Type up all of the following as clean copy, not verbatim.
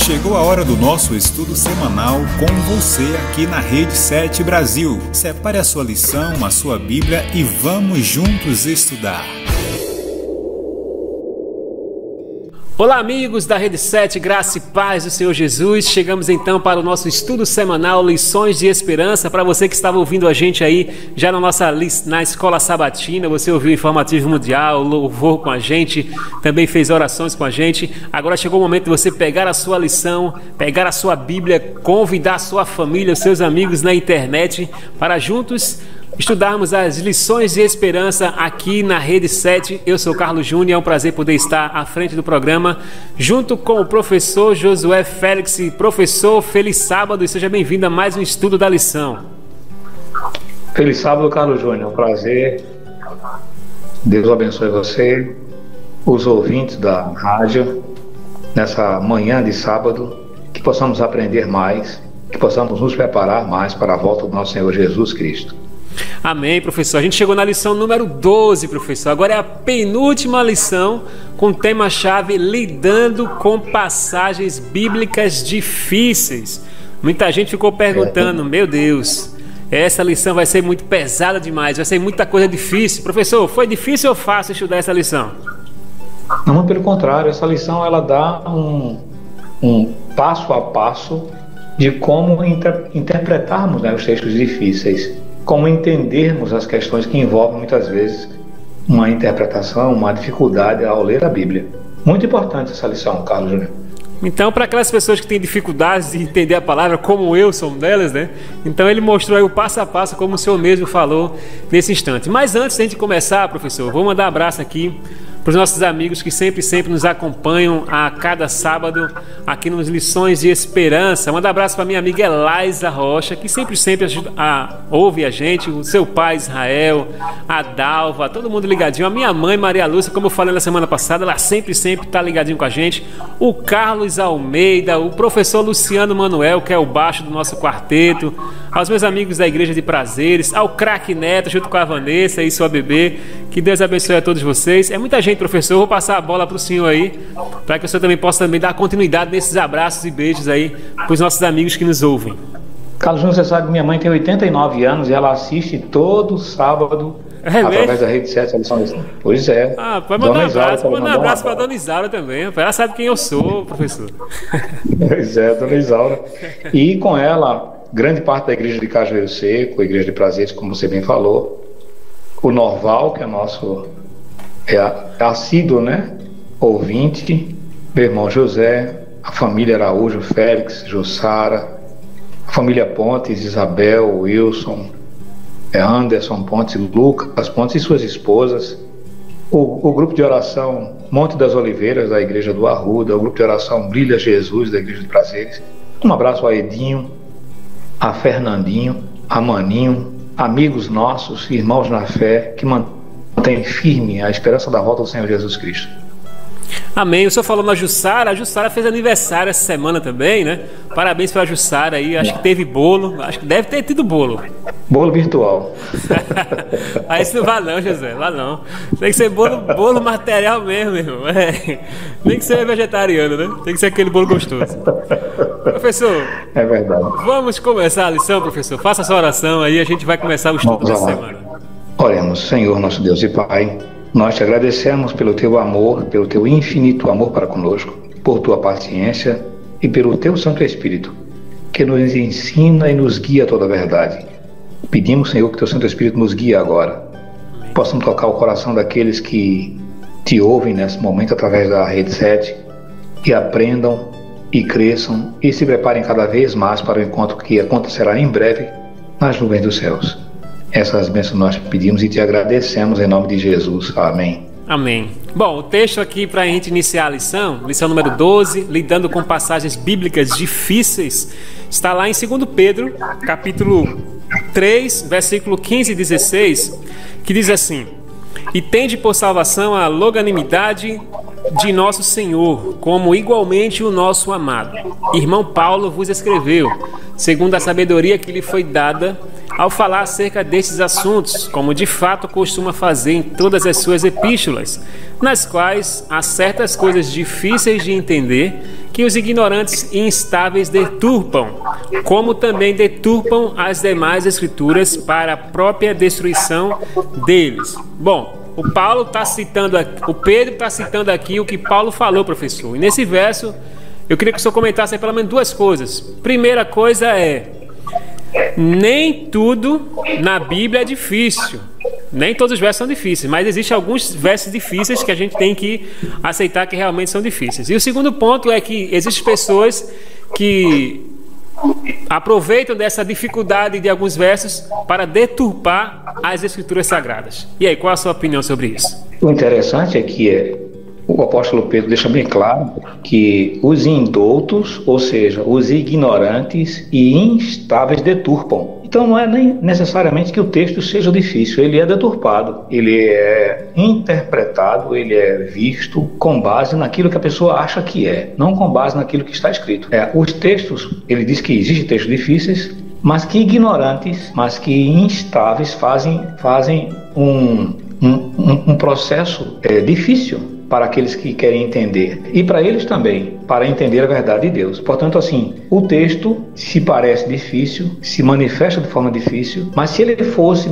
Chegou a hora do nosso estudo semanal com você aqui na Rede 7 Brasil. Separe a sua lição, a sua Bíblia e vamos juntos estudar. Olá amigos da Rede 7, graça e paz do Senhor Jesus. Chegamos então para o nosso estudo semanal Lições de Esperança. Para você que estava ouvindo a gente aí já na escola sabatina, você ouviu o informativo mundial, louvor com a gente, também fez orações com a gente. Agora chegou o momento de você pegar a sua lição, pegar a sua Bíblia, convidar a sua família, os seus amigos na internet para juntos estudarmos as lições de esperança aqui na Rede 7. Eu sou Carlos Júnior, é um prazer poder estar à frente do programa, junto com o professor Josué Félix. Professor, feliz sábado e seja bem-vindo a mais um estudo da lição. Feliz sábado, Carlos Júnior, um prazer. Deus abençoe você, os ouvintes da rádio, nessa manhã de sábado, que possamos aprender mais, que possamos nos preparar mais para a volta do nosso Senhor Jesus Cristo. Amém, professor. A gente chegou na lição número 12, professor. Agora é a penúltima lição com o tema-chave Lidando com Passagens Bíblicas Difíceis. Muita gente ficou perguntando, meu Deus, essa lição vai ser muito pesada demais, vai ser muita coisa difícil. Professor, foi difícil ou fácil estudar essa lição? Não, pelo contrário, essa lição ela dá um passo a passo de como interpretarmos, né, os textos difíceis. Como entendermos as questões que envolvem muitas vezes uma interpretação, uma dificuldade ao ler a Bíblia. Muito importante essa lição, Carlos Júnior. Então, para aquelas pessoas que têm dificuldades de entender a palavra, como eu sou uma delas, né? Então ele mostrou aí o passo a passo, como o senhor mesmo falou nesse instante. Mas antes de a gente começar, professor, vou mandar um abraço aqui para os nossos amigos que sempre nos acompanham a cada sábado aqui nos Lições de Esperança. Manda um abraço para minha amiga Elaisa Rocha, que sempre ouve a gente, o seu pai Israel, a Dalva, todo mundo ligadinho. A minha mãe Maria Lúcia, como eu falei na semana passada, ela sempre está ligadinho com a gente. O Carlos Almeida, o professor Luciano Manuel, que é o baixo do nosso quarteto, aos meus amigos da Igreja de Prazeres, ao Craque Neto, junto com a Vanessa e sua bebê. Que Deus abençoe a todos vocês. É muita gente, professor. Eu vou passar a bola para o senhor aí, para que o senhor também possa dar continuidade nesses abraços e beijos aí para os nossos amigos que nos ouvem. Carlos Júnior, você sabe que minha mãe tem 89 anos e ela assiste todo sábado através da Rede 7. Pois é. Pode mandar um abraço para a dona Isaura também. Ela sabe quem eu sou, professor. Pois é, dona Isaura. E com ela, grande parte da Igreja de Cajueiro Seco, a Igreja de Prazeres, como você bem falou, o Norval, que é nosso assíduo, né, ouvinte, meu irmão José, a família Araújo, Félix, Jussara, a família Pontes, Isabel, Wilson, Anderson Pontes, Lucas Pontes e suas esposas, o grupo de oração Monte das Oliveiras, da Igreja do Arruda, o grupo de oração Brilha Jesus, da Igreja de Prazeres. Um abraço a Edinho, a Fernandinho, a Maninho, amigos nossos, irmãos na fé, que mantém firme a esperança da volta do Senhor Jesus Cristo. Amém. O senhor falou na Jussara. A Jussara fez aniversário essa semana também, né? Parabéns para a Jussara aí. Acho que teve bolo. Acho que deve ter tido bolo. Bolo virtual. Aí isso não vai não, José. Vai não. Tem que ser bolo material mesmo, irmão. Nem que ser vegetariano, né? Tem que ser aquele bolo gostoso. Professor. É verdade. Vamos começar a lição, professor. Faça a sua oração aí. A gente vai começar o estudo dessa semana. Oremos. Senhor, nosso Deus e Pai, nós te agradecemos pelo teu amor, pelo teu infinito amor para conosco, por tua paciência e pelo teu Santo Espírito, que nos ensina e nos guia a toda a verdade. Pedimos, Senhor, que teu Santo Espírito nos guie agora. Possamos tocar o coração daqueles que te ouvem nesse momento através da Rede 7 e aprendam e cresçam e se preparem cada vez mais para o encontro que acontecerá em breve nas nuvens dos céus. Essas bênçãos nós pedimos e te agradecemos em nome de Jesus. Amém. Amém. Bom, o texto aqui para a gente iniciar a lição número 12, lidando com passagens bíblicas difíceis, está lá em 2 Pedro, capítulo 3, versículo 15 e 16, que diz assim: E tende por salvação a longanimidade de nosso Senhor, como igualmente o nosso amado irmão Paulo vos escreveu, segundo a sabedoria que lhe foi dada, ao falar acerca destes assuntos, como de fato costuma fazer em todas as suas epístolas, nas quais há certas coisas difíceis de entender, que os ignorantes e instáveis deturpam, como também deturpam as demais escrituras para a própria destruição deles. Bom, o Pedro está citando aqui o que Paulo falou, professor. E nesse verso, eu queria que o senhor comentasse aí pelo menos duas coisas. Primeira coisa é: nem tudo na Bíblia é difícil. Nem todos os versos são difíceis, mas existem alguns versos difíceis que a gente tem que aceitar que realmente são difíceis. E o segundo ponto é que existem pessoas que aproveitam dessa dificuldade de alguns versos para deturpar as escrituras sagradas. E aí, qual a sua opinião sobre isso? O interessante é que o apóstolo Pedro deixa bem claro que os indoutos, ou seja, os ignorantes e instáveis deturpam. Então não é nem necessariamente que o texto seja difícil, ele é deturpado, ele é interpretado, ele é visto com base naquilo que a pessoa acha que é, não com base naquilo que está escrito. Os textos, ele diz que existem textos difíceis, mas que ignorantes, mas que instáveis fazem um processo difícil para aqueles que querem entender, e para eles também, para entender a verdade de Deus. Portanto, assim, o texto se parece difícil, se manifesta de forma difícil, mas se ele fosse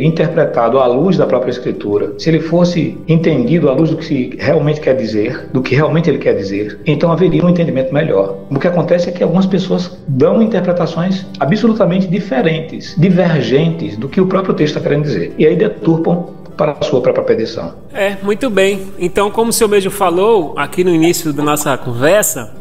interpretado à luz da própria Escritura, se ele fosse entendido à luz do que se realmente quer dizer, do que realmente ele quer dizer, então haveria um entendimento melhor. O que acontece é que algumas pessoas dão interpretações absolutamente diferentes, divergentes do que o próprio texto está querendo dizer, e aí deturpam para a sua própria perdição. Muito bem. Então, como o senhor mesmo falou aqui no início da nossa conversa,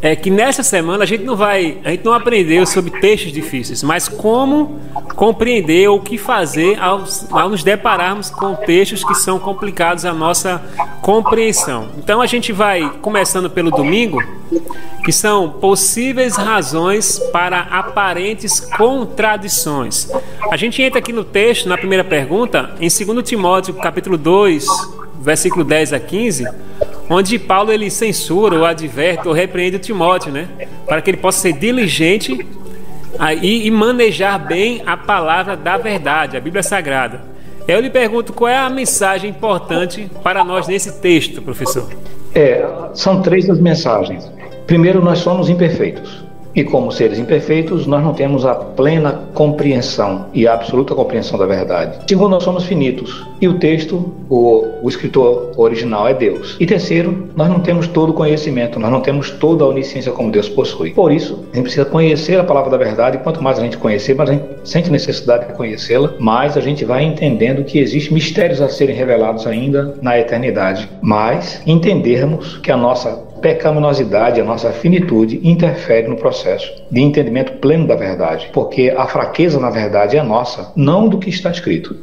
é que nessa semana a gente não aprendeu sobre textos difíceis, mas como compreender ou o que fazer ao nos depararmos com textos que são complicados à nossa compreensão. Então a gente vai começando pelo domingo, que são possíveis razões para aparentes contradições. A gente entra aqui no texto, na primeira pergunta, em 2 Timóteo, capítulo 2, versículo 10 a 15, onde Paulo ele censura ou adverte ou repreende o Timóteo, né? Para que ele possa ser diligente e manejar bem a palavra da verdade, a Bíblia Sagrada. Eu lhe pergunto, qual é a mensagem importante para nós nesse texto, professor? São três as mensagens. Primeiro, nós somos imperfeitos. E como seres imperfeitos, nós não temos a plena compreensão e a absoluta compreensão da verdade. Segundo, nós somos finitos. E o texto, o escritor original é Deus. E terceiro, nós não temos todo o conhecimento, nós não temos toda a onisciência como Deus possui. Por isso, a gente precisa conhecer a palavra da verdade. E quanto mais a gente conhecer, mais a gente sente necessidade de conhecê-la, mais a gente vai entendendo que existem mistérios a serem revelados ainda na eternidade. Mas entendermos que a nossa pecaminosidade, a nossa finitude interfere no processo de entendimento pleno da verdade, porque a fraqueza na verdade é nossa, não do que está escrito.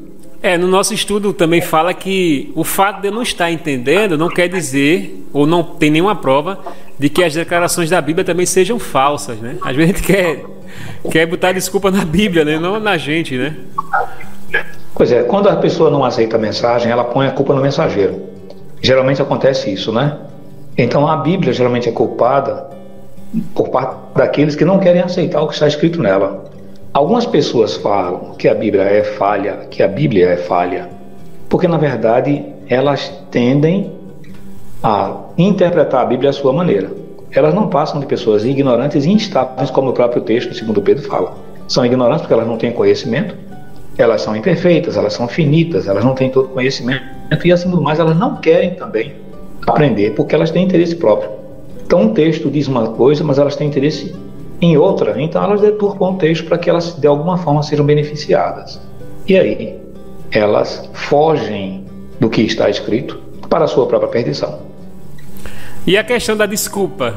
No nosso estudo também fala que o fato de eu não estar entendendo não quer dizer, ou não tem nenhuma prova, de que as declarações da Bíblia também sejam falsas, né? Às vezes a gente quer botar desculpa na Bíblia, né? Não na gente, né? Pois é, quando a pessoa não aceita a mensagem, ela põe a culpa no mensageiro. Geralmente acontece isso, né? Então a Bíblia geralmente é culpada por parte daqueles que não querem aceitar o que está escrito nela. Algumas pessoas falam que a Bíblia é falha, porque na verdade elas tendem a interpretar a Bíblia à sua maneira. Elas não passam de pessoas ignorantes e instáveis, como o próprio texto, segundo Pedro, fala. São ignorantes porque elas não têm conhecimento, elas são imperfeitas, elas são finitas, elas não têm todo conhecimento e assim do mais elas não querem também aprender, porque elas têm interesse próprio. Então um texto diz uma coisa, mas elas têm interesse em outra, então elas deturpam o texto para que elas de alguma forma sejam beneficiadas. E aí elas fogem do que está escrito para a sua própria perdição. E a questão da desculpa?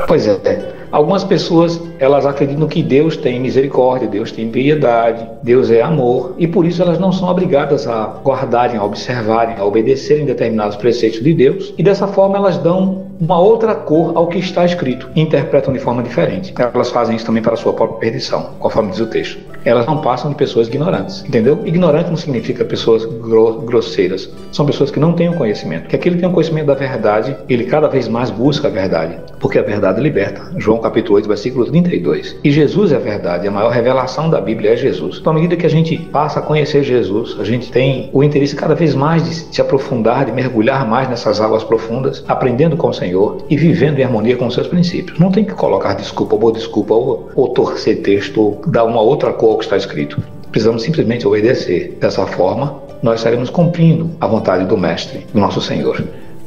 Pois é, algumas pessoas elas acreditam que Deus tem misericórdia, Deus tem piedade, Deus é amor, e por isso elas não são obrigadas a guardarem, a observarem, a obedecerem determinados preceitos de Deus, e dessa forma elas dão uma outra cor ao que está escrito, e interpretam de forma diferente. Elas fazem isso também para a sua própria perdição, conforme diz o texto. Elas não passam de pessoas ignorantes, entendeu? Ignorante não significa pessoas grosseiras, são pessoas que não têm o conhecimento, que aquele que tem o conhecimento da verdade, ele cada vez mais busca a verdade, porque a verdade liberta. João capítulo 8, versículo 32. E Jesus é a verdade, a maior revelação da Bíblia é Jesus. Então, à medida que a gente passa a conhecer Jesus, a gente tem o interesse cada vez mais de se aprofundar, de mergulhar mais nessas águas profundas, aprendendo com o Senhor e vivendo em harmonia com os seus princípios. Não tem que colocar desculpa, boa desculpa, ou torcer texto, ou dar uma outra cor ao que está escrito. Precisamos simplesmente obedecer. Dessa forma, nós estaremos cumprindo a vontade do Mestre, do nosso Senhor.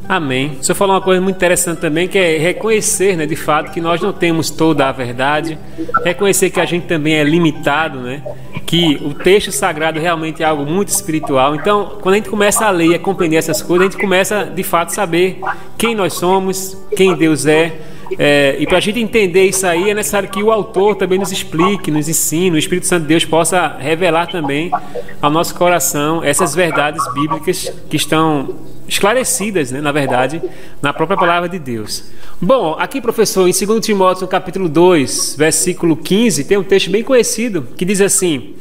Amém. O senhor falou uma coisa muito interessante também, que é reconhecer, né, de fato, que nós não temos toda a verdade, reconhecer que a gente também é limitado, né, que o texto sagrado realmente é algo muito espiritual. Então, quando a gente começa a ler e a compreender essas coisas, a gente começa, de fato, a saber quem nós somos, quem Deus é. E para a gente entender isso aí, é necessário que o autor também nos explique, nos ensine, o Espírito Santo de Deus possa revelar também ao nosso coração essas verdades bíblicas que estão esclarecidas, né, na verdade, na própria palavra de Deus. Bom, aqui, professor, em 2 Timóteo, no capítulo 2, versículo 15, tem um texto bem conhecido que diz assim: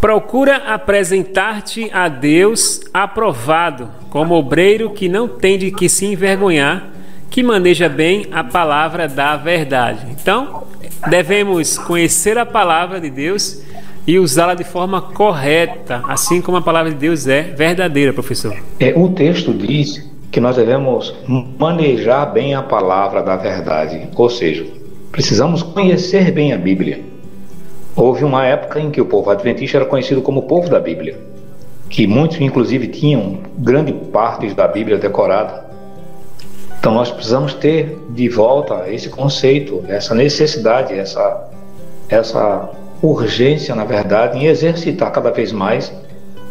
procura apresentar-te a Deus aprovado, como obreiro que não tem de que se envergonhar, que maneja bem a palavra da verdade. Então, devemos conhecer a palavra de Deus e usá-la de forma correta, assim como a palavra de Deus é verdadeira, professor. O texto diz que nós devemos manejar bem a palavra da verdade, ou seja, precisamos conhecer bem a Bíblia. Houve uma época em que o povo adventista era conhecido como o povo da Bíblia, que muitos, inclusive, tinham grande parte da Bíblia decorada. Então nós precisamos ter de volta esse conceito, essa necessidade, essa urgência, na verdade, em exercitar cada vez mais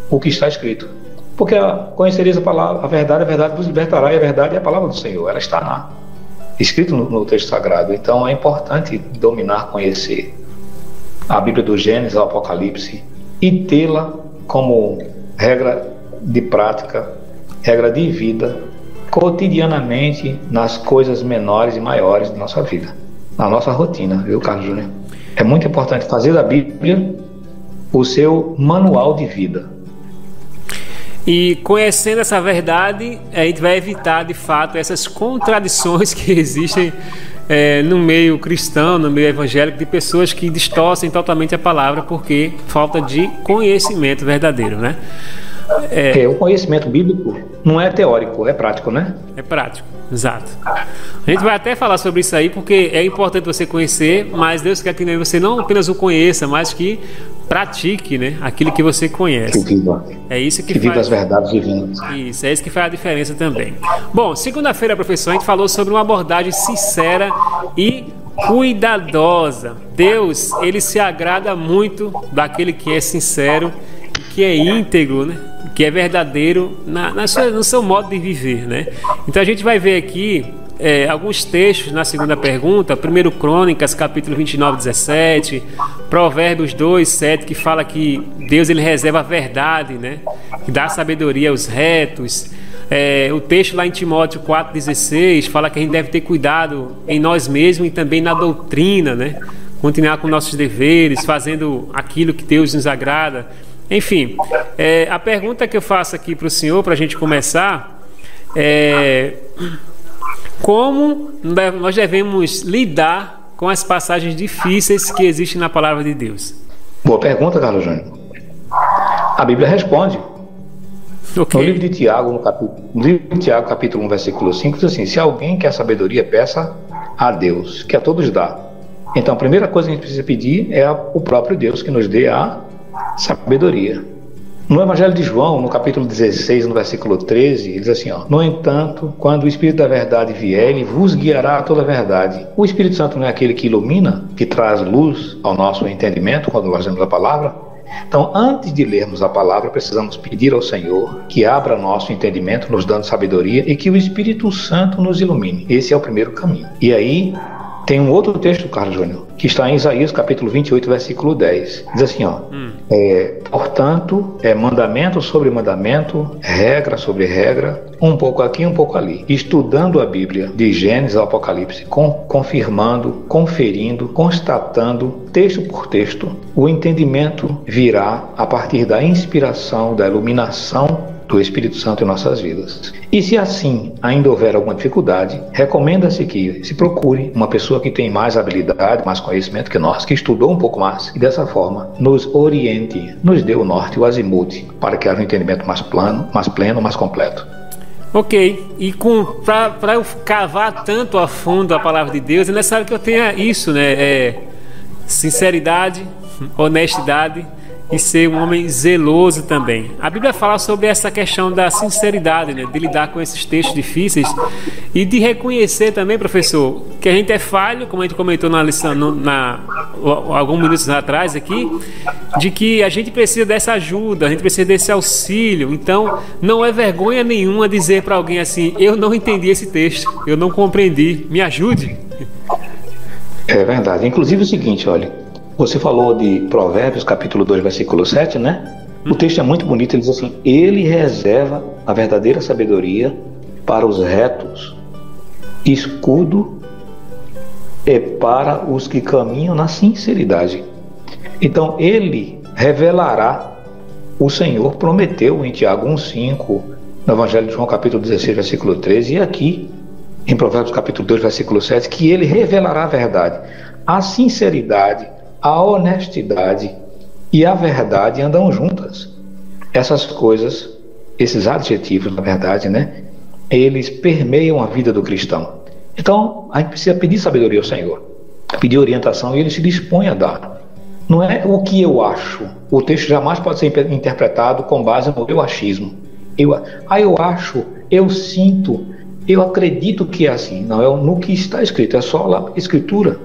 o que está escrito. Porque conhecereis a verdade vos libertará, e a verdade é a palavra do Senhor, ela está escrito no texto sagrado. Então é importante dominar, conhecer a Bíblia do Gênesis ao Apocalipse e tê-la como regra de prática, regra de vida, cotidianamente nas coisas menores e maiores da nossa vida, na nossa rotina, viu, Carlos Júnior? É muito importante fazer da Bíblia o seu manual de vida. E conhecendo essa verdade, a gente vai evitar, de fato, essas contradições que existem no meio cristão, no meio evangélico, de pessoas que distorcem totalmente a palavra porque falta de conhecimento verdadeiro, né? O conhecimento bíblico não é teórico, é prático, né? É prático, exato. A gente vai até falar sobre isso aí, porque é importante você conhecer, mas Deus quer que você não apenas o conheça, mas que pratique, né, aquilo que você conhece. Que viva. É isso que viva as verdades divinas. Isso, é isso que faz a diferença também. Bom, segunda-feira, professor, a gente falou sobre uma abordagem sincera e cuidadosa. Deus, ele se agrada muito daquele que é sincero, que é íntegro, né? Que é verdadeiro no seu modo de viver, né? Então a gente vai ver aqui alguns textos na segunda pergunta, 1 Crônicas, capítulo 29, 17, Provérbios 2, 7, que fala que Deus, ele reserva a verdade, né? Que dá sabedoria aos retos. O texto lá em Timóteo 4, 16 fala que a gente deve ter cuidado em nós mesmos e também na doutrina, né? Continuar com nossos deveres, fazendo aquilo que Deus nos agrada. Enfim, a pergunta que eu faço aqui para o senhor, para a gente começar, é como nós devemos lidar com as passagens difíceis que existem na palavra de Deus? Boa pergunta, Carlos Júnior. A Bíblia responde. Okay. No livro de Tiago, capítulo 1, versículo 5, diz assim: se alguém quer sabedoria, peça a Deus, que a todos dá. Então a primeira coisa que a gente precisa pedir é o próprio Deus que nos dê a sabedoria. No Evangelho de João, no capítulo 16, no versículo 13, ele diz assim: no entanto, quando o Espírito da verdade vier, ele vos guiará a toda a verdade. O Espírito Santo não é aquele que ilumina, que traz luz ao nosso entendimento quando nós lemos a palavra? Então, antes de lermos a palavra, precisamos pedir ao Senhor que abra nosso entendimento, nos dando sabedoria, e que o Espírito Santo nos ilumine. Esse é o primeiro caminho. E aí tem um outro texto, Carlos Júnior, que está em Isaías, capítulo 28, versículo 10. Diz assim, portanto, mandamento sobre mandamento, regra sobre regra, um pouco aqui, um pouco ali. Estudando a Bíblia, de Gênesis ao Apocalipse, confirmando, conferindo, constatando, texto por texto, o entendimento virá a partir da inspiração, da iluminação do Espírito Santo em nossas vidas. E se assim ainda houver alguma dificuldade, recomenda-se que se procure uma pessoa que tem mais habilidade, mais conhecimento que nós, que estudou um pouco mais, e dessa forma nos oriente, nos dê o norte, o azimuth, para que haja um entendimento mais pleno, mais completo. Ok, e para eu cavar tanto a fundo a palavra de Deus, é necessário que eu tenha isso, né? Sinceridade, honestidade e ser um homem zeloso também. A Bíblia fala sobre essa questão da sinceridade, né? De lidar com esses textos difíceis e de reconhecer também, professor, que a gente é falho, como a gente comentou na lição, alguns minutos atrás aqui, de que a gente precisa dessa ajuda, a gente precisa desse auxílio. Então, não é vergonha nenhuma dizer para alguém assim: eu não entendi esse texto, eu não compreendi, me ajude. É verdade. Inclusive o seguinte, olha, você falou de Provérbios, capítulo 2, versículo 7, né? O texto é muito bonito, ele diz assim: ele reserva a verdadeira sabedoria para os retos, escudo é para os que caminham na sinceridade. Então, ele revelará, o Senhor prometeu em Tiago 1,5, no Evangelho de João, capítulo 16, versículo 13, e aqui, em Provérbios, capítulo 2, versículo 7, que ele revelará a verdade. A sinceridade, a honestidade e a verdade andam juntas. Essas coisas, esses adjetivos, na verdade, né, eles permeiam a vida do cristão. Então, a gente precisa pedir sabedoria ao Senhor, pedir orientação, e ele se dispõe a dar. Não é o que eu acho. O texto jamais pode ser interpretado com base no meu achismo. Eu acho, eu sinto, eu acredito que é assim. Não, é no que está escrito, é só a Escritura.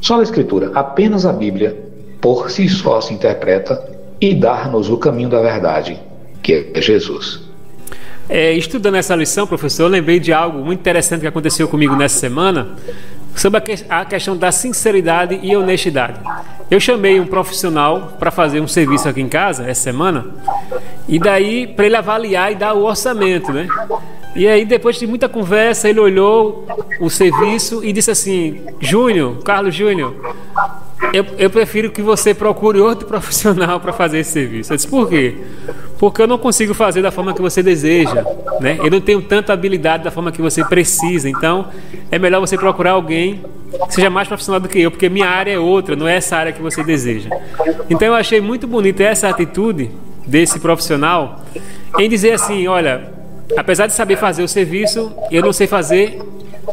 Só a Escritura, apenas a Bíblia, por si só se interpreta e dar-nos o caminho da verdade, que é Jesus. Estudando essa lição, professor, eu lembrei de algo muito interessante que aconteceu comigo nessa semana, sobre a questão da sinceridade e honestidade. Eu chamei um profissional para fazer um serviço aqui em casa, essa semana, e daí para ele avaliar e dar o orçamento, né? E aí, depois de muita conversa, ele olhou o serviço e disse assim: Carlos Júnior, eu prefiro que você procure outro profissional para fazer esse serviço. Eu disse: por quê? Porque eu não consigo fazer da forma que você deseja, né? Eu não tenho tanta habilidade da forma que você precisa. Então, é melhor você procurar alguém que seja mais profissional do que eu, porque minha área é outra, não é essa área que você deseja. Então, eu achei muito bonita essa atitude desse profissional em dizer assim: olha, apesar de saber fazer o serviço, eu não sei fazer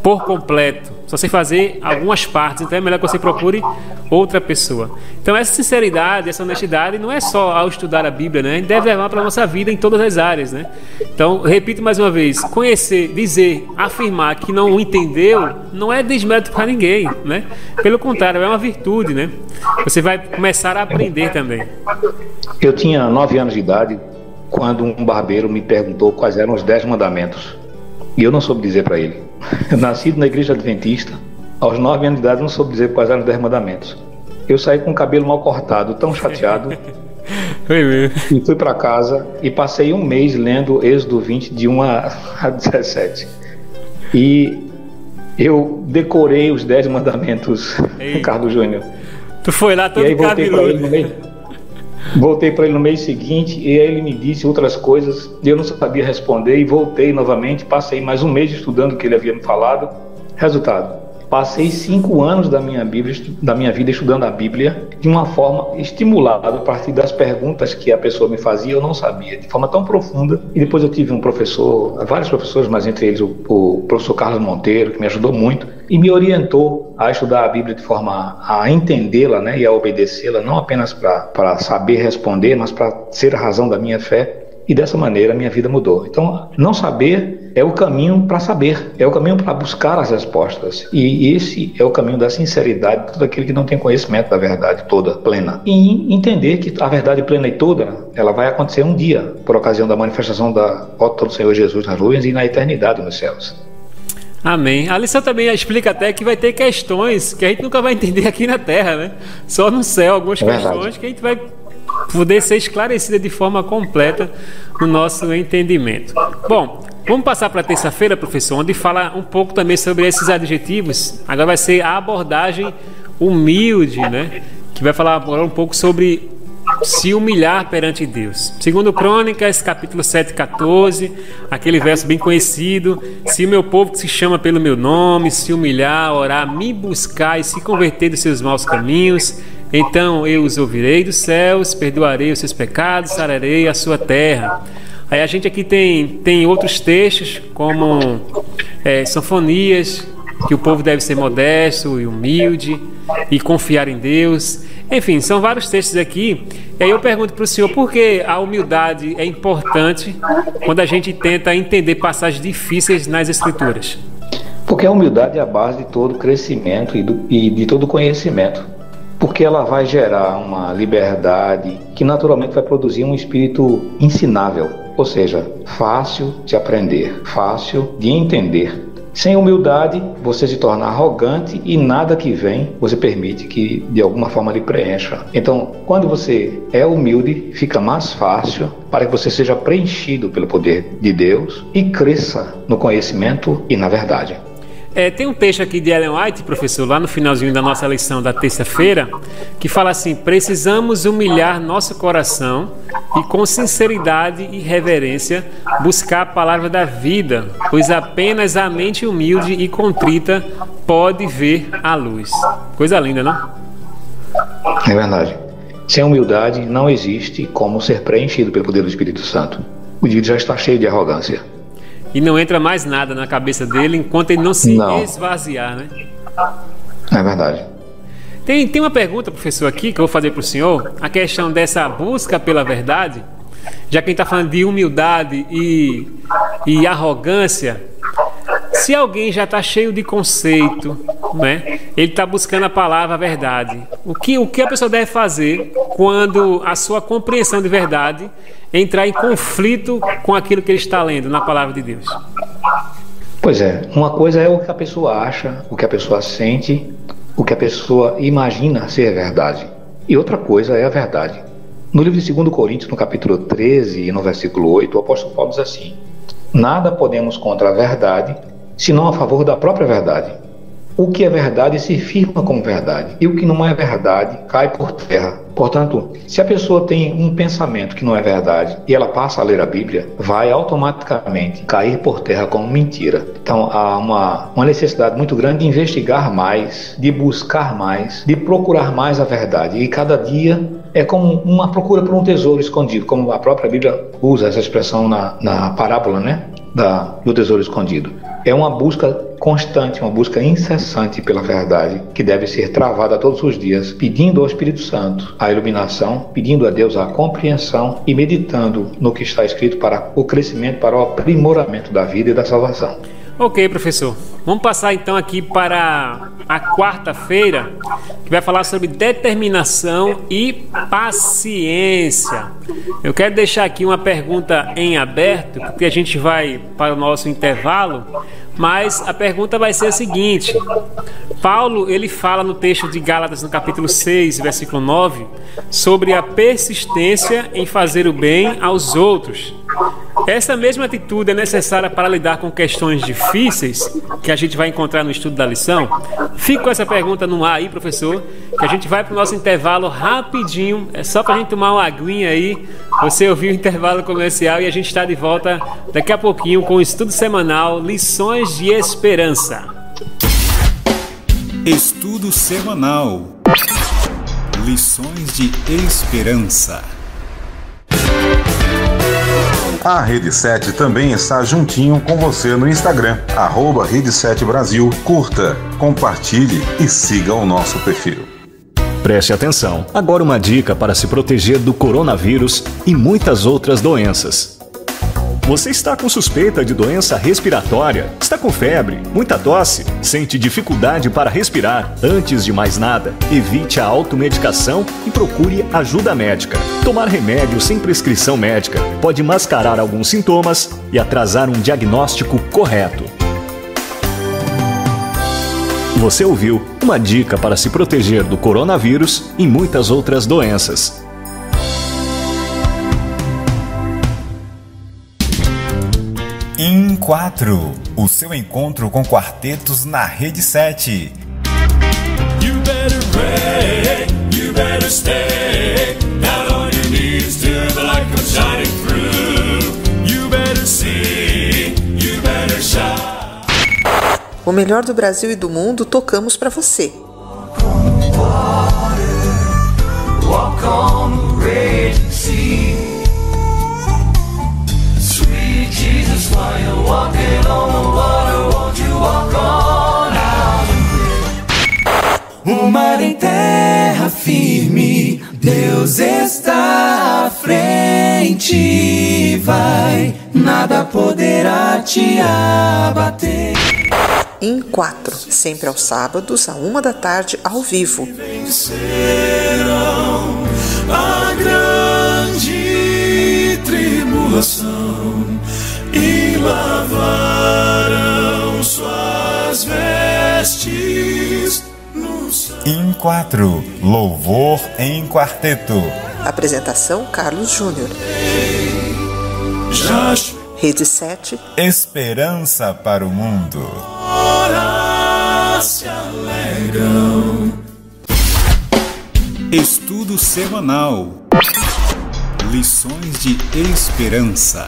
por completo, só sei fazer algumas partes, então é melhor que você procure outra pessoa. Então essa sinceridade, essa honestidade não é só ao estudar a Bíblia, né? A gente deve levar para a nossa vida em todas as áreas, né? Então, repito mais uma vez, conhecer, dizer, afirmar que não entendeu, não é desmérito para ninguém, né? Pelo contrário, é uma virtude, né? Você vai começar a aprender também. Eu tinha 9 anos de idade quando um barbeiro me perguntou quais eram os 10 mandamentos. E eu não soube dizer para ele. Nascido na igreja adventista, aos 9 anos de idade não soube dizer quais eram os 10 mandamentos. Eu saí com o cabelo mal cortado, tão chateado, e fui para casa e passei um mês lendo Êxodo 20, de 1 a 17. E eu decorei os 10 mandamentos, Carlos Júnior. Tu foi lá todo cabeludo. Voltei para ele no mês seguinte e aí ele me disse outras coisas, eu não sabia responder e voltei novamente, passei mais um mês estudando o que ele havia me falado. Resultado, passei 5 anos da minha vida estudando a Bíblia de uma forma estimulada a partir das perguntas que a pessoa me fazia, eu não sabia, de forma tão profunda. E depois eu tive um professor, vários professores, mas entre eles o professor Carlos Monteiro, que me ajudou muito e me orientou a estudar a Bíblia de forma a entendê-la, né, e a obedecê-la, não apenas para saber responder, mas para ser a razão da minha fé. E dessa maneira a minha vida mudou. Então, não saber é o caminho para saber, é o caminho para buscar as respostas. E esse é o caminho da sinceridade de todo aquele que não tem conhecimento da verdade toda, plena. E entender que a verdade plena e toda, ela vai acontecer um dia, por ocasião da manifestação da volta do Senhor Jesus nas nuvens e na eternidade nos céus. Amém. A lição também explica até que vai ter questões que a gente nunca vai entender aqui na Terra, né? Só no céu, algumas questões que a gente vai poder ser esclarecida de forma completa no nosso entendimento. Bom, vamos passar para a terça-feira, professor, onde fala um pouco também sobre esses adjetivos. Agora vai ser a abordagem humilde, né? Que vai falar agora um pouco sobre se humilhar perante Deus. Segundo Crônicas, capítulo 7:14, aquele verso bem conhecido: se o meu povo que se chama pelo meu nome se humilhar, orar, me buscar e se converter dos seus maus caminhos, então eu os ouvirei dos céus, perdoarei os seus pecados, sararei a sua terra. Aí a gente aqui tem outros textos, como Sinfonias, que o povo deve ser modesto e humilde e confiar em Deus. Enfim, são vários textos aqui. E aí eu pergunto para o senhor, por que a humildade é importante quando a gente tenta entender passagens difíceis nas Escrituras? Porque a humildade é a base de todo crescimento e de todo conhecimento. Porque ela vai gerar uma liberdade que naturalmente vai produzir um espírito ensinável, ou seja, fácil de aprender, fácil de entender. Sem humildade, você se torna arrogante e nada que vem você permite que de alguma forma lhe preencha. Então, quando você é humilde, fica mais fácil para que você seja preenchido pelo poder de Deus e cresça no conhecimento e na verdade. Tem um texto aqui de Ellen White, professor, lá no finalzinho da nossa lição da terça-feira, que fala assim: precisamos humilhar nosso coração e com sinceridade e reverência buscar a palavra da vida, pois apenas a mente humilde e contrita pode ver a luz. Coisa linda, não? É verdade. Sem humildade não existe como ser preenchido pelo poder do Espírito Santo. O indivíduo já está cheio de arrogância. E não entra mais nada na cabeça dele enquanto ele não se esvaziar, né? É verdade. Tem uma pergunta, professor, aqui que eu vou fazer para o senhor. A questão dessa busca pela verdade, já que a gente está falando de humildade e arrogância. Se alguém já está cheio de conceito, né? Ele está buscando a palavra a verdade. O que a pessoa deve fazer quando a sua compreensão de verdade entrar em conflito com aquilo que ele está lendo na palavra de Deus? Pois é, uma coisa é o que a pessoa acha, o que a pessoa sente, o que a pessoa imagina ser verdade. E outra coisa é a verdade. No livro de 2 Coríntios, no capítulo 13 e no versículo 8, o apóstolo Paulo diz assim: nada podemos contra a verdade, senão a favor da própria verdade. O que é verdade se firma como verdade, e o que não é verdade cai por terra. Portanto, se a pessoa tem um pensamento que não é verdade e ela passa a ler a Bíblia, vai automaticamente cair por terra como mentira. Então há uma necessidade muito grande de investigar mais, de buscar mais, de procurar mais a verdade. E cada dia é como uma procura por um tesouro escondido, como a própria Bíblia usa essa expressão na parábola, né? Do tesouro escondido. É uma busca constante, uma busca incessante pela verdade, que deve ser travada todos os dias, pedindo ao Espírito Santo a iluminação, pedindo a Deus a compreensão e meditando no que está escrito para o crescimento, para o aprimoramento da vida e da salvação. Ok, professor. Vamos passar então aqui para a quarta-feira, que vai falar sobre determinação e paciência. Eu quero deixar aqui uma pergunta em aberto, porque a gente vai para o nosso intervalo, mas a pergunta vai ser a seguinte: Paulo, ele fala no texto de Gálatas, no capítulo 6, versículo 9, sobre a persistência em fazer o bem aos outros. Essa mesma atitude é necessária para lidar com questões difíceis que a gente vai encontrar no estudo da lição? Fico com essa pergunta no ar aí, professor, que a gente vai para o nosso intervalo rapidinho. É só para a gente tomar uma aguinha aí. Você ouviu o intervalo comercial e a gente está de volta daqui a pouquinho com o estudo semanal Lições de Esperança. Estudo semanal Lições de Esperança. A Rede 7 também está juntinho com você no Instagram, @Rede 7 Brasil. Curta, compartilhe e siga o nosso perfil. Preste atenção, agora uma dica para se proteger do coronavírus e muitas outras doenças. Você está com suspeita de doença respiratória? Está com febre, muita tosse? Sente dificuldade para respirar? Antes de mais nada, evite a automedicação e procure ajuda médica. Tomar remédio sem prescrição médica pode mascarar alguns sintomas e atrasar um diagnóstico correto. Você ouviu uma dica para se proteger do coronavírus e muitas outras doenças. Em 4, o seu encontro com quartetos na Rede 7. You better pray, you better stay, not on shining through. You better see, you better shine. O melhor do Brasil e do mundo tocamos para você. Walk on the raging sea. Sweet Jesus, while you're walking on the water, won't you walk on out and live? O mar em terra firme, Deus está à frente. Vai, nada poderá te abater. Em 4, sempre aos sábados, à 1h ao vivo. Vencerão a grande tribulação e lavarão suas vestes no sangue. Em 4, louvor em quarteto. Apresentação Carlos Júnior. Rede 7. Esperança para o mundo. Se alegram. Estudo semanal. Lições de esperança.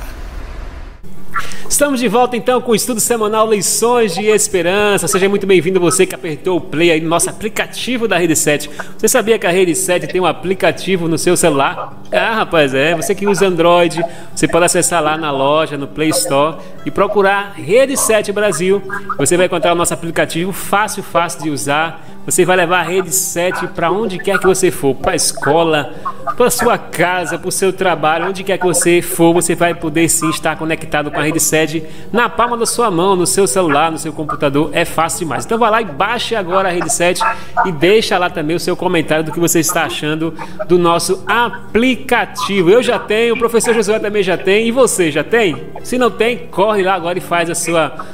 Estamos de volta então com o estudo semanal Lições de Esperança. Seja muito bem-vindo você que apertou o play aí no nosso aplicativo da Rede 7. Você sabia que a Rede 7 tem um aplicativo no seu celular? Ah, rapaz, você que usa Android, você pode acessar lá na loja, no Play Store e procurar Rede 7 Brasil. Você vai encontrar o nosso aplicativo fácil de usar. Você vai levar a Rede 7 para onde quer que você for, para a escola, para a sua casa, para o seu trabalho, onde quer que você for, você vai poder sim estar conectado com a Rede 7 na palma da sua mão, no seu celular, no seu computador. É fácil demais. Então vai lá e baixe agora a Rede 7 e deixa lá também o seu comentário do que você está achando do nosso aplicativo. Eu já tenho, o professor Josué também já tem, e você já tem? Se não tem, corre lá agora e faz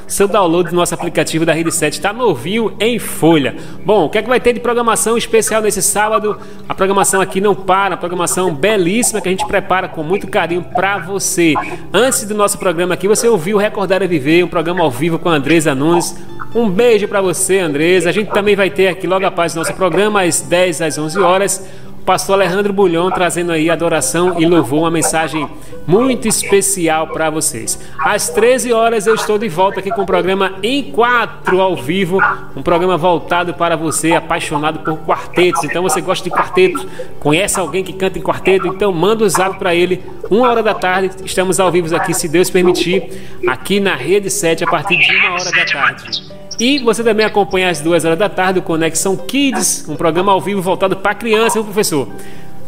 seu download do nosso aplicativo da Rede 7. Está novinho em folha. Bom, o que é que vai ter de programação especial nesse sábado? A programação aqui não para, a programação belíssima que a gente prepara com muito carinho para você. Antes do nosso programa aqui, você ouviu Recordar é Viver, um programa ao vivo com a Andresa Nunes. Um beijo para você, Andresa. A gente também vai ter aqui logo após o nosso programa, às 10 às 11 horas, o pastor Alejandro Bulhão trazendo aí adoração e louvor, uma mensagem muito especial para vocês. Às 13 horas eu estou de volta aqui com o programa Em 4 ao vivo, um programa voltado para você apaixonado por quartetos. Então você gosta de quarteto, conhece alguém que canta em quarteto, então manda o zap para ele. 1h da tarde, estamos ao vivo aqui, se Deus permitir, aqui na Rede 7 a partir de 1h da tarde. E você também acompanha às 2h da tarde o Conexão Kids, um programa ao vivo voltado para criança, viu, professor?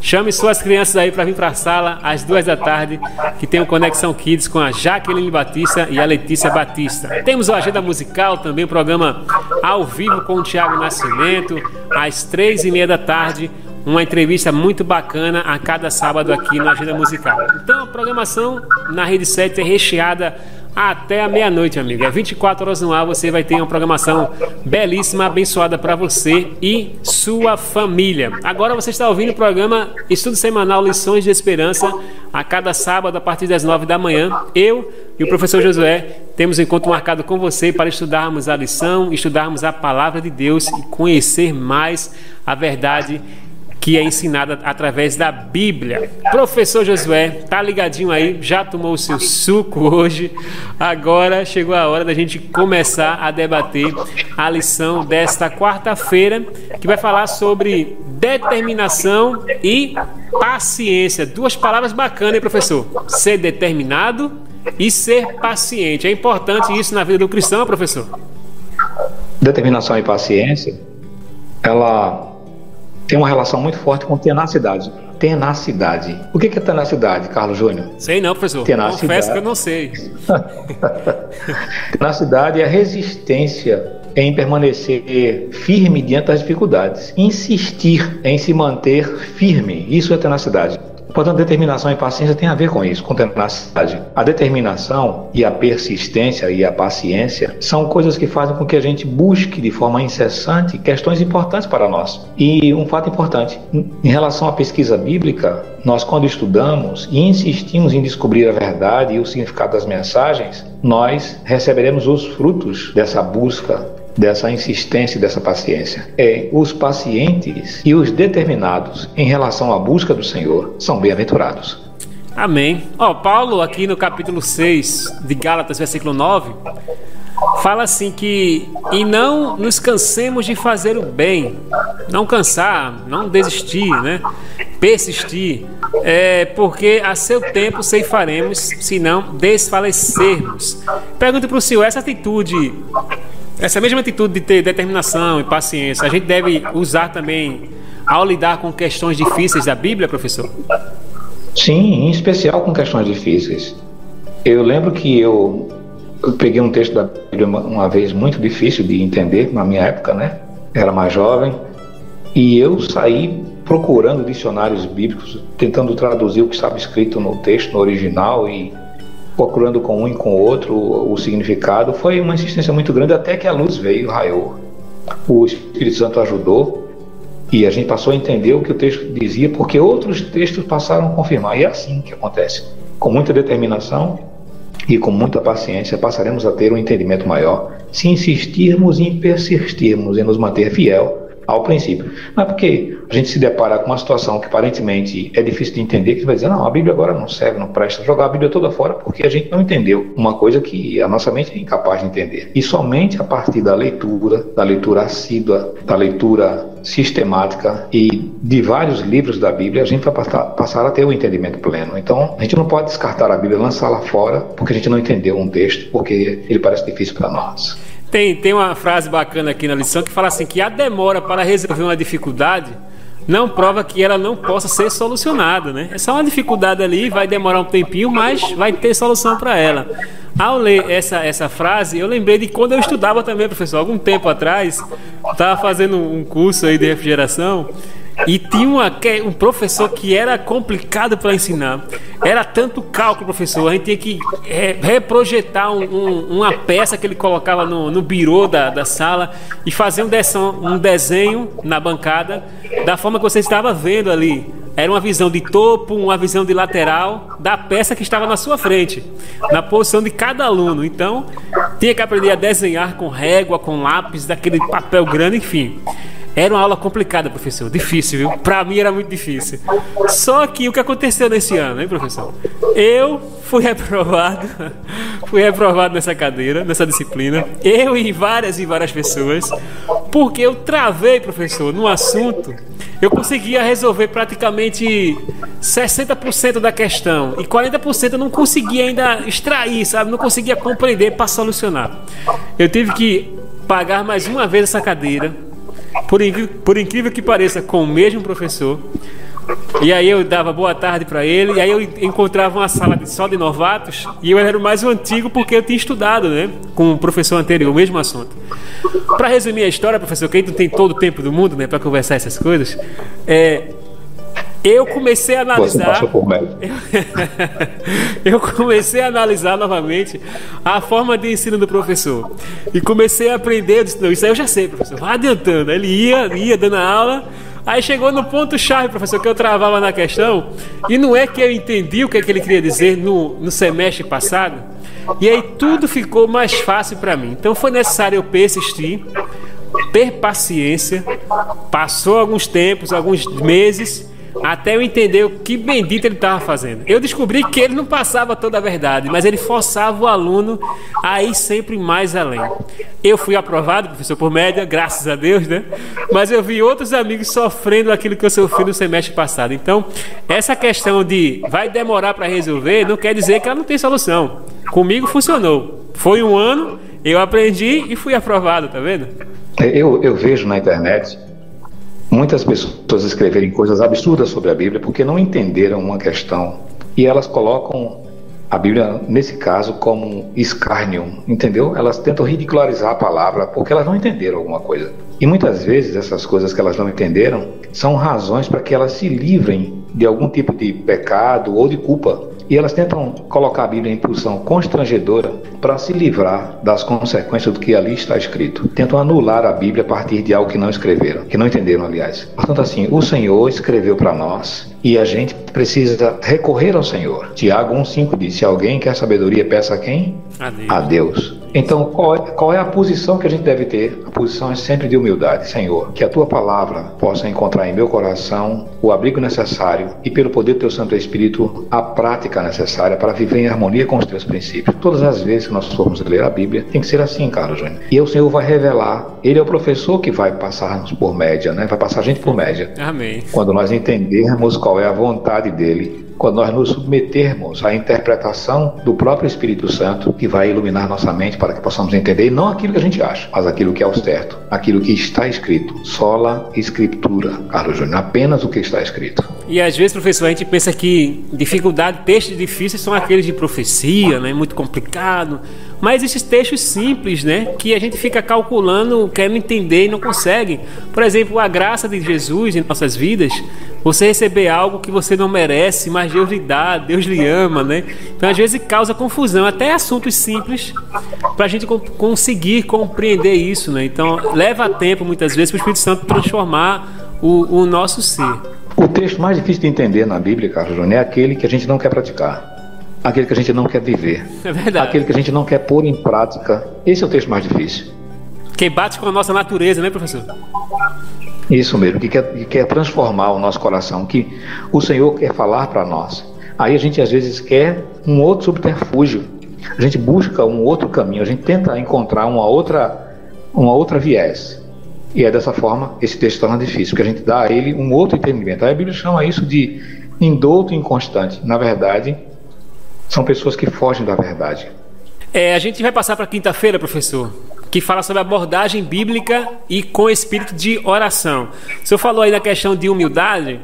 Chame suas crianças aí para vir para a sala às 2h da tarde, que tem o Conexão Kids com a Jaqueline Batista e a Letícia Batista. Temos a agenda musical também, o programa ao vivo com o Thiago Nascimento, às 3h30 da tarde. Uma entrevista muito bacana a cada sábado aqui na Agenda Musical. Então a programação na Rede 7 é recheada até a meia-noite, amigo. É 24 horas no ar, você vai ter uma programação belíssima, abençoada para você e sua família. Agora você está ouvindo o programa Estudo Semanal Lições de Esperança. A cada sábado, a partir das 9 da manhã, eu e o professor Josué temos um encontro marcado com você para estudarmos a lição, estudarmos a palavra de Deus e conhecer mais a verdade que é ensinada através da Bíblia. Professor Josué, tá ligadinho aí? Já tomou o seu suco hoje? Agora chegou a hora da gente começar a debater a lição desta quarta-feira, que vai falar sobre determinação e paciência. Duas palavras bacanas, hein, professor? Ser determinado e ser paciente. É importante isso na vida do cristão, professor? Determinação e paciência, ela tem uma relação muito forte com tenacidade. Tenacidade. O que é tenacidade, Carlos Júnior? Sei não, professor. Tenacidade. Confesso que eu não sei. Tenacidade é a resistência em permanecer firme diante das dificuldades. Insistir em se manter firme. Isso é tenacidade. Portanto, determinação e paciência tem a ver com isso, com tenacidade. A determinação e a persistência e a paciência são coisas que fazem com que a gente busque de forma incessante questões importantes para nós. E um fato importante, em relação à pesquisa bíblica, nós quando estudamos e insistimos em descobrir a verdade e o significado das mensagens, nós receberemos os frutos dessa busca, dessa insistência e dessa paciência. Os pacientes e os determinados em relação à busca do Senhor são bem-aventurados. Amém. Paulo, aqui no capítulo 6 de Gálatas, versículo 9, fala assim que e não nos cansemos de fazer o bem, não cansar, não desistir, né? Persistir, porque a seu tempo ceifaremos, se não desfalecermos. Pergunto para o senhor, essa mesma atitude de ter determinação e paciência, a gente deve usar também ao lidar com questões difíceis da Bíblia, professor? Sim, em especial com questões difíceis. Eu lembro que eu peguei um texto da Bíblia uma vez muito difícil de entender na minha época, né? Era mais jovem, e eu saí procurando dicionários bíblicos, tentando traduzir o que estava escrito no texto, no original, e procurando com um e com o outro o significado. Foi uma insistência muito grande até que a luz veio, raiou. O Espírito Santo ajudou e a gente passou a entender o que o texto dizia, porque outros textos passaram a confirmar. E é assim que acontece. Com muita determinação e com muita paciência passaremos a ter um entendimento maior se insistirmos e persistirmos em nos manter fiel ao princípio. Não é porque a gente se depara com uma situação que aparentemente é difícil de entender que vai dizer, não, a Bíblia agora não serve, não presta, jogar a Bíblia toda fora porque a gente não entendeu uma coisa que a nossa mente é incapaz de entender. E somente a partir da leitura assídua, da leitura sistemática e de vários livros da Bíblia, a gente vai passar a ter um entendimento pleno. Então, a gente não pode descartar a Bíblia, lançá-la fora porque a gente não entendeu um texto, porque ele parece difícil para nós. Tem uma frase bacana aqui na lição que fala assim, que a demora para resolver uma dificuldade não prova que ela não possa ser solucionada, né? É só uma dificuldade ali, vai demorar um tempinho, mas vai ter solução para ela. Ao ler essa frase, eu lembrei de quando eu estudava também, professor. Algum tempo atrás, estava fazendo um curso aí de refrigeração e tinha um professor que era complicado para ensinar. Era tanto cálculo, professor. A gente tinha que reprojetar uma peça que ele colocava no birô da sala e fazer um desenho na bancada da forma que você estava vendo ali. Era uma visão de topo, uma visão de lateral da peça que estava na sua frente, na posição de cada aluno. Então, tinha que aprender a desenhar com régua, com lápis, daquele papel grande, enfim. Era uma aula complicada, professor, difícil, viu? Para mim era muito difícil. Só que o que aconteceu nesse ano, hein, professor? Eu fui reprovado nessa cadeira, nessa disciplina. Eu e várias pessoas, porque eu travei, professor, num assunto. Eu conseguia resolver praticamente 60% da questão e 40% eu não conseguia ainda extrair, sabe? Não conseguia compreender para solucionar. Eu tive que pagar mais uma vez essa cadeira, por incrível que pareça, com o mesmo professor. E aí eu dava boa tarde para ele, e aí eu encontrava uma sala só de novatos, e eu era o mais antigo porque eu tinha estudado, né, com o professor anterior, o mesmo assunto. Para resumir a história, professor, que a gente não tem todo o tempo do mundo, né, para conversar essas coisas, eu comecei a analisar. Eu comecei a analisar novamente a forma de ensino do professor. E comecei a aprender. Eu disse, não, isso aí eu já sei, professor. Vai adiantando. Ele ia dando a aula. Aí chegou no ponto-chave, professor, que eu travava na questão. E não é que eu entendi o que ele queria dizer no semestre passado. E aí tudo ficou mais fácil para mim. Então foi necessário eu persistir, ter paciência. Passou alguns tempos, alguns meses, até eu entender o que bendito ele estava fazendo. Eu descobri que ele não passava toda a verdade, mas ele forçava o aluno a ir sempre mais além. Eu fui aprovado, professor, por média, graças a Deus, né? Mas eu vi outros amigos sofrendo aquilo que eu sofri no semestre passado. Então, essa questão de vai demorar para resolver não quer dizer que ela não tem solução. Comigo funcionou. Foi um ano, eu aprendi e fui aprovado, tá vendo? Eu vejo na internet muitas pessoas escreverem coisas absurdas sobre a Bíblia porque não entenderam uma questão e elas colocam a Bíblia, nesse caso, como escárnio, entendeu? Elas tentam ridicularizar a palavra porque elas não entenderam alguma coisa. E muitas vezes essas coisas que elas não entenderam são razões para que elas se livrem de algum tipo de pecado ou de culpa. E elas tentam colocar a Bíblia em posição constrangedora para se livrar das consequências do que ali está escrito. Tentam anular a Bíblia a partir de algo que não escreveram, que não entenderam, aliás. Portanto, assim, o Senhor escreveu para nós e a gente precisa recorrer ao Senhor. Tiago 1,5 diz, se alguém quer sabedoria, peça a quem? A Deus. Então, qual é a posição que a gente deve ter? A posição é sempre de humildade. Senhor, que a Tua palavra possa encontrar em meu coração o abrigo necessário e, pelo poder do Teu Santo Espírito, a prática necessária para viver em harmonia com os Teus princípios. Todas as vezes que nós formos ler a Bíblia, tem que ser assim, Carlos Júnior. E o Senhor vai revelar. Ele é o professor que vai passar-nos por média, né? Vai passar a gente por média. Amém. Quando nós entendermos qual é a vontade dele, quando nós nos submetermos à interpretação do próprio Espírito Santo, que vai iluminar nossa mente para que possamos entender, e não aquilo que a gente acha, mas aquilo que é o certo, aquilo que está escrito. Sola Escritura, Carlos Júnior, apenas o que está escrito. E às vezes, professor, a gente pensa que dificuldade, textos difíceis são aqueles de profecia, né? Muito complicado. Mas esses textos simples, né? Que a gente fica calculando, querendo entender e não consegue. Por exemplo, a graça de Jesus em nossas vidas, você receber algo que você não merece, mas Deus lhe dá, Deus lhe ama, né? Então, às vezes, causa confusão, até assuntos simples, para a gente conseguir compreender isso, né? Então, leva tempo, muitas vezes, para o Espírito Santo transformar o nosso ser. O texto mais difícil de entender na Bíblia, Carlos Júnior, é aquele que a gente não quer praticar. Aquele que a gente não quer viver. É verdade. Aquele que a gente não quer pôr em prática. Esse é o texto mais difícil. Que bate com a nossa natureza, né, professor? Isso mesmo, que quer transformar o nosso coração, que o Senhor quer falar para nós. Aí a gente às vezes quer um outro subterfúgio. A gente busca um outro caminho, a gente tenta encontrar uma outra viés. E é dessa forma esse texto torna difícil, porque a gente dá a ele um outro entendimento. Aí a Bíblia chama isso de indouto inconstante. Na verdade, são pessoas que fogem da verdade. A gente vai passar para quinta-feira, professor, que fala sobre abordagem bíblica e com espírito de oração. O senhor falou aí da questão de humildade.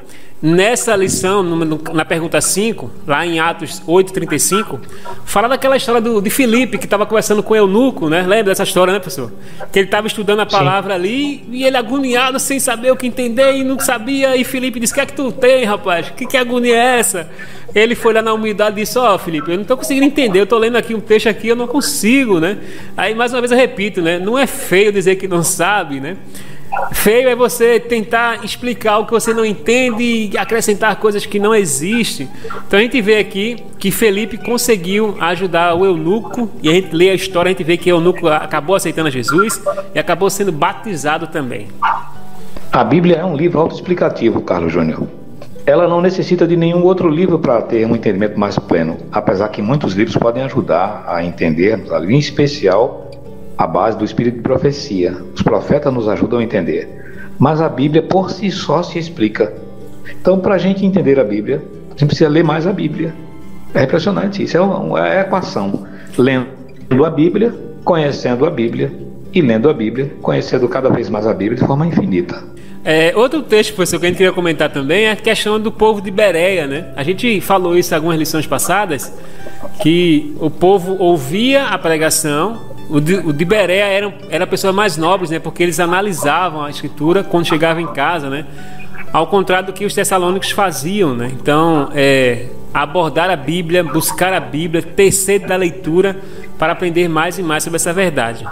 Nessa lição, na pergunta 5, lá em Atos 8:35, fala daquela história de Filipe, que estava conversando com o eunuco, né? Lembra dessa história, né, professor? Que ele estava estudando a palavra ali, e ele agoniado, sem saber o que entender, e não sabia, e Filipe disse: o que é que tu tem, rapaz? Que agonia é essa? Ele foi lá na humildade e disse: Filipe, eu não estou conseguindo entender, eu estou lendo aqui um texto aqui, eu não consigo, né? Aí, mais uma vez, eu repito, né? Não é feio dizer que não sabe, né? Feio é você tentar explicar o que você não entende e acrescentar coisas que não existem. Então a gente vê aqui que Felipe conseguiu ajudar o eunuco, e a gente lê a história, a gente vê que o eunuco acabou aceitando a Jesus e acabou sendo batizado também. A Bíblia é um livro autoexplicativo, Carlos Júnior. Ela não necessita de nenhum outro livro para ter um entendimento mais pleno, apesar que muitos livros podem ajudar a entendermos, em especial a base do espírito de profecia. Os profetas nos ajudam a entender, mas a Bíblia por si só se explica. Então, para a gente entender a Bíblia, a gente precisa ler mais a Bíblia. É impressionante, isso é a equação: lendo a Bíblia, conhecendo a Bíblia, e lendo a Bíblia, conhecendo cada vez mais a Bíblia de forma infinita. Outro texto, professor, que a gente queria comentar também é a questão do povo de Bereia, né? A gente falou isso em algumas lições passadas, que o povo ouvia a pregação. O de Bereia era pessoas mais nobres, né? Porque eles analisavam a Escritura quando chegavam em casa, né? Ao contrário do que os tessalônicos faziam, né? Então, abordar a Bíblia, buscar a Bíblia, ter sede da leitura para aprender mais e mais sobre essa verdade.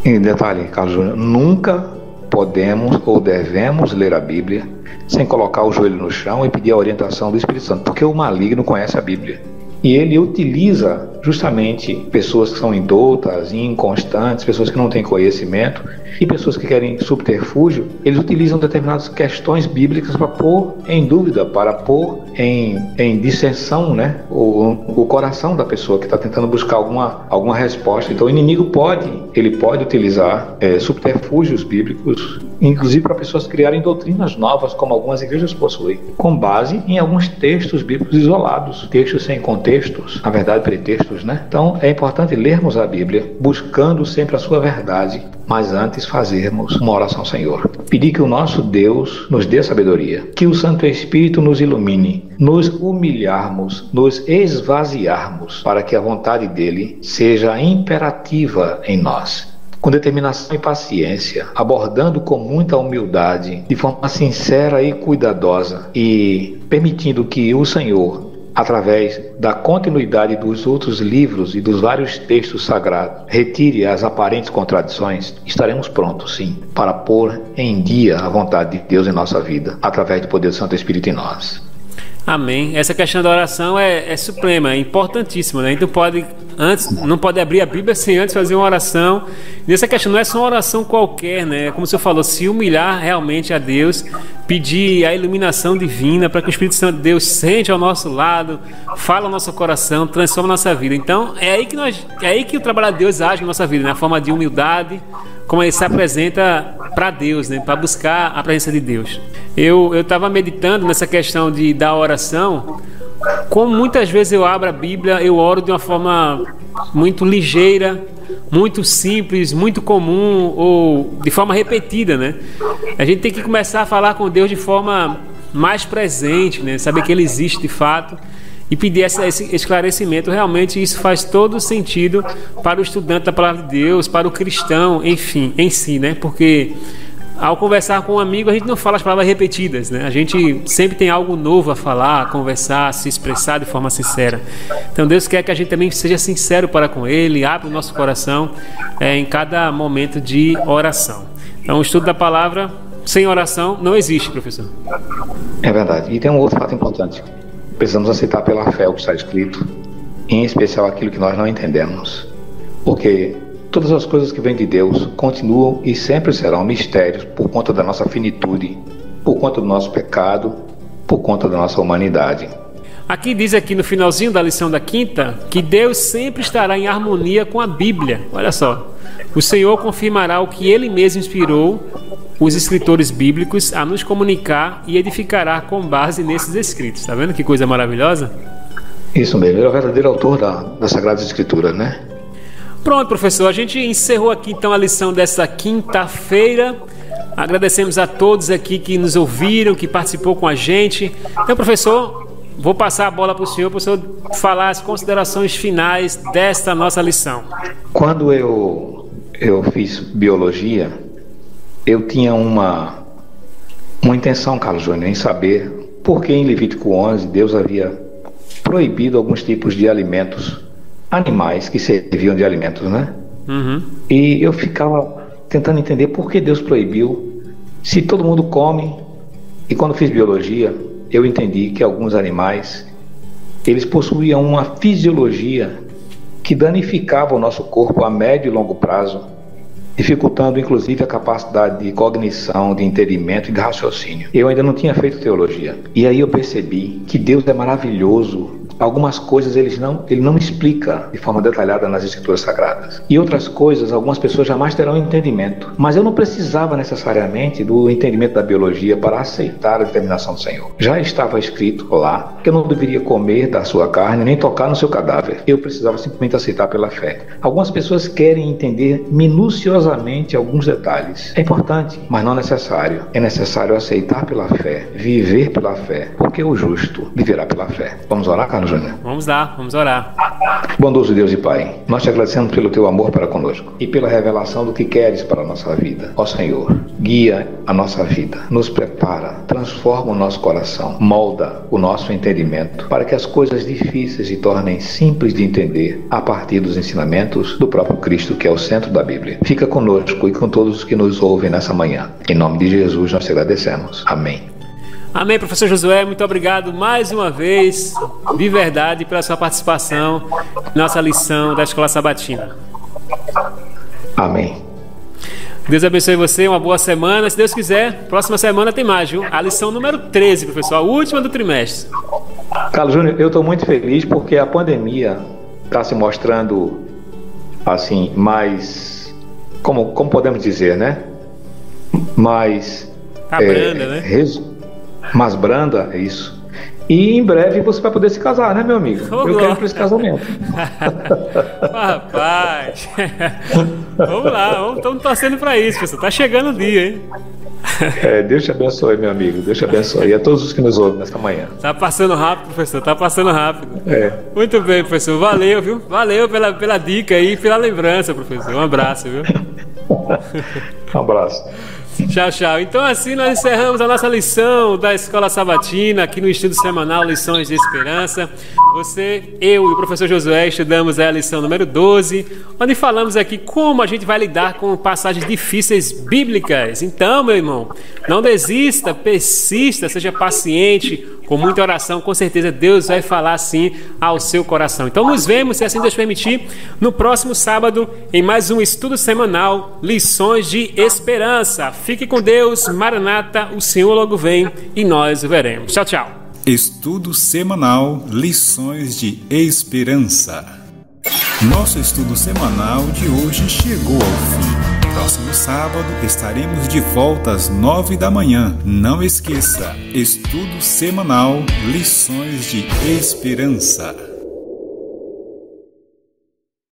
Em detalhe, Carlos Júnior, nunca podemos ou devemos ler a Bíblia sem colocar o joelho no chão e pedir a orientação do Espírito Santo, porque o maligno conhece a Bíblia. E ele utiliza justamente pessoas que são indoutas, inconstantes, pessoas que não têm conhecimento e pessoas que querem subterfúgio. Eles utilizam determinadas questões bíblicas para pôr em dúvida, para pôr em dissensão, né, o coração da pessoa que está tentando buscar alguma resposta. Então o inimigo pode utilizar subterfúgios bíblicos, inclusive para pessoas criarem doutrinas novas, como algumas igrejas possuem, com base em alguns textos bíblicos isolados, textos sem contextos, na verdade pretextos, né? Então é importante lermos a Bíblia, buscando sempre a sua verdade, mas antes fazermos uma oração ao Senhor. Pedir que o nosso Deus nos dê sabedoria, que o Santo Espírito nos ilumine, nos humilharmos, nos esvaziarmos, para que a vontade dele seja imperativa em nós. Com determinação e paciência, abordando com muita humildade, de forma sincera e cuidadosa, e permitindo que o Senhor, através da continuidade dos outros livros e dos vários textos sagrados, retire as aparentes contradições, estaremos prontos, sim, para pôr em dia a vontade de Deus em nossa vida, através do poder do Santo Espírito em nós. Amém. Essa questão da oração é suprema, é importantíssima, né? A gente não pode antes, não pode abrir a Bíblia sem antes fazer uma oração. Nessa questão não é só uma oração qualquer, né? Como o senhor falou, se humilhar realmente a Deus, pedir a iluminação divina para que o Espírito Santo de Deus sente ao nosso lado, fala ao nosso coração, transforma a nossa vida. Então é aí que o trabalho de Deus age na nossa vida, na forma de humildade, como ele se apresenta para Deus, né? Para buscar a presença de Deus. Eu estava meditando nessa questão da oração. Como muitas vezes eu abro a Bíblia, eu oro de uma forma muito ligeira, muito simples, muito comum ou de forma repetida, né? A gente tem que começar a falar com Deus de forma mais presente, né? Saber que Ele existe de fato e pedir esse esclarecimento. Realmente isso faz todo sentido para o estudante da Palavra de Deus, para o cristão, enfim, em si, né? Porque ao conversar com um amigo, a gente não fala as palavras repetidas, né? A gente sempre tem algo novo a falar, a conversar, a se expressar de forma sincera. Então Deus quer que a gente também seja sincero para com Ele, abra o nosso coração em cada momento de oração. Então o estudo da palavra sem oração não existe, professor. É verdade. E tem um outro fato importante. Precisamos aceitar pela fé o que está escrito, em especial aquilo que nós não entendemos. Porque todas as coisas que vêm de Deus continuam e sempre serão mistérios por conta da nossa finitude, por conta do nosso pecado, por conta da nossa humanidade. Aqui diz aqui no finalzinho da lição da quinta que Deus sempre estará em harmonia com a Bíblia. Olha só, o Senhor confirmará o que Ele mesmo inspirou os escritores bíblicos a nos comunicar e edificará com base nesses escritos. Está vendo que coisa maravilhosa? Isso mesmo, ele é o verdadeiro autor da Sagrada Escritura, né? Pronto, professor, a gente encerrou aqui então a lição dessa quinta-feira. Agradecemos a todos aqui que nos ouviram, que participou com a gente. Então, professor, vou passar a bola para o senhor falar as considerações finais desta nossa lição. Quando eu fiz biologia, eu tinha uma intenção, Carlos Júnior, em saber por que em Levítico 11 Deus havia proibido alguns tipos de alimentos, animais que serviam de alimentos, né? Uhum. E eu ficava tentando entender por que Deus proibiu, se todo mundo come. E quando fiz biologia, eu entendi que alguns animais, eles possuíam uma fisiologia que danificava o nosso corpo a médio e longo prazo, dificultando inclusive a capacidade de cognição, de entendimento e de raciocínio. Eu ainda não tinha feito teologia. E aí eu percebi que Deus é maravilhoso. Algumas coisas ele não explica de forma detalhada nas Escrituras Sagradas. E outras coisas, algumas pessoas jamais terão entendimento. Mas eu não precisava necessariamente do entendimento da biologia para aceitar a determinação do Senhor. Já estava escrito lá que eu não deveria comer da sua carne, nem tocar no seu cadáver. Eu precisava simplesmente aceitar pela fé. Algumas pessoas querem entender minuciosamente alguns detalhes. É importante, mas não necessário. É necessário aceitar pela fé, viver pela fé, porque o justo viverá pela fé. Vamos orar, Carlos? Vamos lá, vamos orar. Bondoso Deus e Pai, nós te agradecemos pelo teu amor para conosco e pela revelação do que queres para a nossa vida. Ó Senhor, guia a nossa vida, nos prepara, transforma o nosso coração, molda o nosso entendimento para que as coisas difíceis se tornem simples de entender a partir dos ensinamentos do próprio Cristo, que é o centro da Bíblia. Fica conosco e com todos os que nos ouvem nessa manhã. Em nome de Jesus nós te agradecemos. Amém. Amém, professor Josué, muito obrigado mais uma vez, de verdade, pela sua participação na nossa lição da Escola Sabatina. Amém. Deus abençoe você, uma boa semana. Se Deus quiser, próxima semana tem mais, viu? A lição número 13, professor, a última do trimestre. Carlos Júnior, eu estou muito feliz porque a pandemia está se mostrando, assim, mais, como podemos dizer, né? Mais... branda, né? Mais branda, é isso. E em breve você vai poder se casar, né, meu amigo? Eu quero ir para esse casamento. Rapaz, vamos lá, estamos torcendo para isso, pessoal. Tá chegando o dia, hein? Deus te abençoe, meu amigo. Deus te abençoe. E a todos os que nos ouvem nesta manhã. Tá passando rápido, professor. Tá passando rápido. Muito bem, professor. Valeu, viu? Valeu pela dica aí, pela lembrança, professor. Um abraço, viu? Um abraço. Tchau, tchau. Então assim nós encerramos a nossa lição da Escola Sabatina aqui no estudo semanal Lições de Esperança. Você, eu e o professor Josué estudamos a lição número 12, onde falamos aqui como a gente vai lidar com passagens difíceis bíblicas. Então, meu irmão, não desista, persista, seja paciente, com muita oração, com certeza Deus vai falar sim ao seu coração. Então nos vemos, se assim Deus permitir, no próximo sábado, em mais um estudo semanal, Lições de Esperança. Fique com Deus, Maranata, o Senhor logo vem e nós o veremos. Tchau, tchau. Estudo semanal Lições de Esperança. Nosso estudo semanal de hoje chegou ao fim. Próximo sábado estaremos de volta às 9 da manhã. Não esqueça, estudo semanal Lições de Esperança.